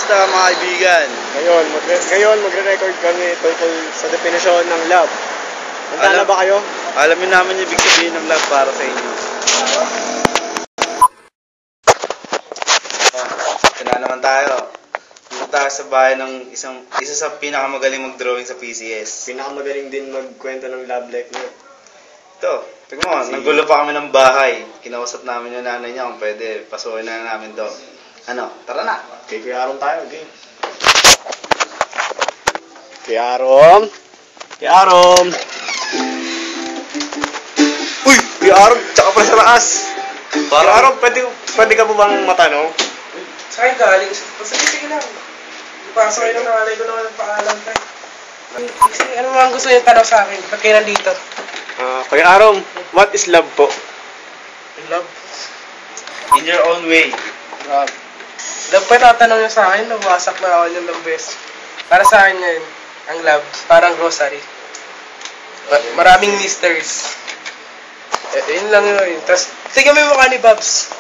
Kamusta mga kaibigan? Ngayon magre-record kami tungkol sa definisyon ng love. Handa na ba kayo? Alamin namin yung ibig sabihin ng love para sa inyo. Ito na naman tayo. Dito tayo sa bahay ng isa sa pinakamagaling mag-drawing sa PCS. Pinakamagaling din magkwento ng love life niyo. Ito, tignan mo, naggulo pa kami ng bahay. Kinausap namin yung nanay niya kung pwede, pasukin na namin to. Ano, tara na. Kay Kuya Arom tayo, game. Kuya Arom. Uy, Kuya Arom, tsaka pala sa taas. Kuya Arom, pwede ka mo bang matanong? Saan galing? Sige lang. Ipasok kayo ng nangalay ko naman ng paalam tayo. Ano mga gusto niyo tanong sa akin? Ba't kayo nandito? Kuya Arom, what is love po? Love? In your own way. Love pa tatanong niyo sa akin, nawasak na ako niyan ng best. Para sa akin yan, ang love, parang grocery. Maraming mysteries. Yun lang yun. Tapos, tingnan mo yung mukha ni Babs.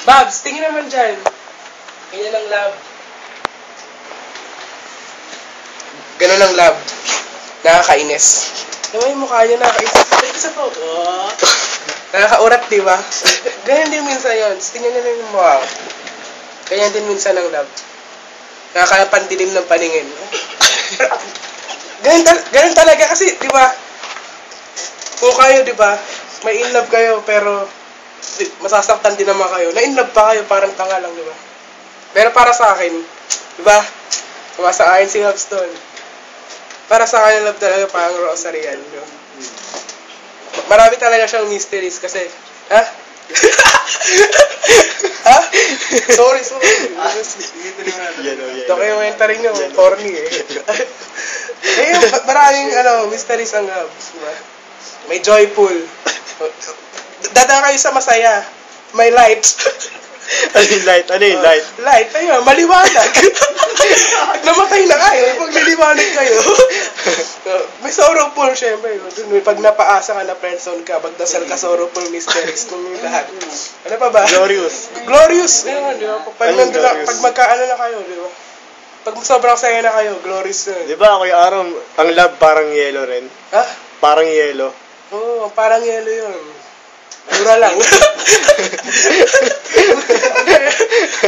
Babs, tingin naman dyan. Ganyan ang love. Ganun ang love. Nakakainis. Tingnan mo yung mukha niya, nakakainis. Isa po. Nakakaurat, di ba? Ganyan din minsan yun. Tingnan niyo lang yung mukha. Ganyan din minsan ang love. Nakakapandilim ng paningin. Ganun talaga kasi, di ba? Kung kayo, di ba? May in love kayo, pero masasaktan din naman kayo. Na in love pa kayo, parang tanga lang, di ba? Pero para sa akin, di ba? Kumasa akin si Babs doon. Para sa akin, love talaga parang rosary yan. Di ba? Marami talaga siyang mysteries kasi, ha? Ha? Sorry. Documentary nyo, corny eh. Maraming mysteries ang Babs, diba? May joyful. Dadaan kayo sa masaya. May light. Ano yung light? Light, ayun, maliwanag. Namatay na kayo, pag niliwanag kayo. May sorrowful, syempre. Pag napaasa ka na friendzone ka, pagdasal ka sorrowful mysteries kung yung lahat. Ano pa ba? Glorious. Ayun, di ba? Pag magkaano na kayo, di ba? Pag sobrang saya na kayo, glorious na. Di ba, Kuya Arom, ang love parang yellow rin? Ha? Parang yellow. Oo, parang yellow yun. Mura lang.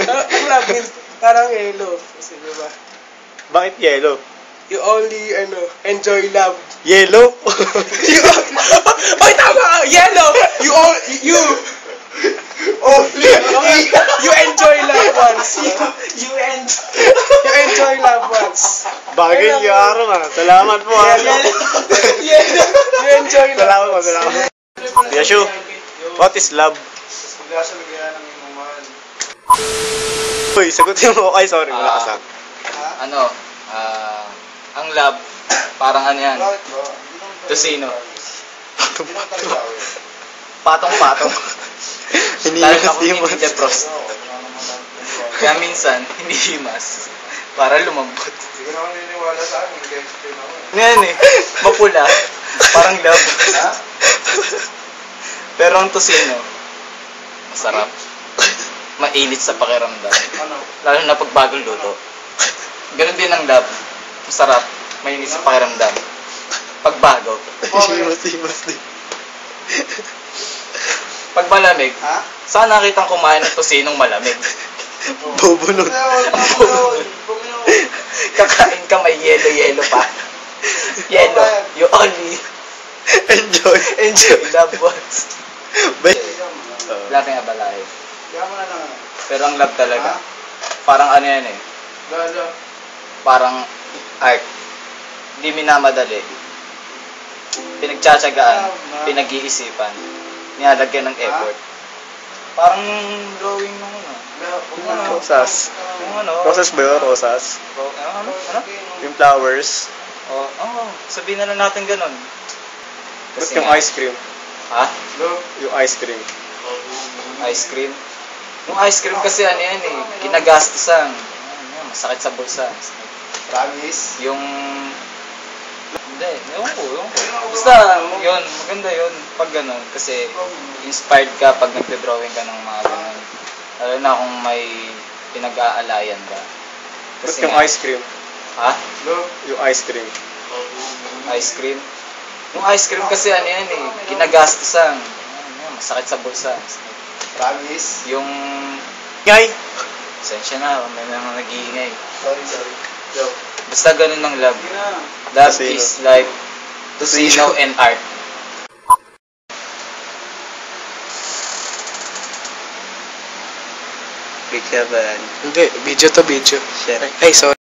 Ang love means parang yellow. Kasi diba? Bakit yellow? You only, enjoy love. Yellow? Oy, tama! Yellow! You enjoy love once. You enjoy love once. Bagay Kuya Arom Salamat po You enjoy love. Salamat. Yashu, what is love? Uy, sagutin mo. Ay, sorry, wala ka sa. Ang love, parang ano yan? Tosino. Patong-patong. Lalo na kung hindi defrost. Kaya minsan, hindi himas. Para lumambot. Siguro ako niniwala sa akin, nag-explain ako. Ngayon mapula. Parang love. Pero ang tosino, masarap. Mainit sa pakiramdam. Lalo na pag bagong luto. Ganun din ang love. Masarap. Mainit sa pakiramdam. Pag bago. Himas din. Pag malamig, saan nakitang kumain ng tosinong malamig? Bubunod. Kakain ka may yelo pa. Yelo. You only Enjoy. Love ones. Wala tayong abalay. Pero ang love talaga, parang ano yan eh. Parang art. Hindi minamadali. Pinagtsatsagaan, pinag-iisipan, nilalagyan ng effort. Parang drawing ng Rosas. Rosas ba yun? Rosas? Ano? Yung flowers. Sabihin na lang natin ganun. Ba't yung ice cream? Ha? Yung ice cream. Ice cream? Yung ice cream kasi ano yan eh, kinagastusan. Masakit sa bulsa. Promise? Yung... Hindi, ewan ko. Basta, yun, maganda yun pag ganun. Kasi inspired ka pag nagde-drawing ka ng mga ganun. Lalo na kung may pinag-aalayan ka. Ba't Kasi yung nga- ice cream? Ha? Yung ice cream. Ice cream? Yung ice cream kasi ano yan eh, kinagastusan. Ano, masakit sa bulsa. Promise. Yung, Ngay! sensya na, may mga nag-iingay. Sorry. Yo. Basta ganun ng love. Love Casino. is like Casino. casino and art. Big Kevin. Hindi, video to video. Shit. Ay, sorry.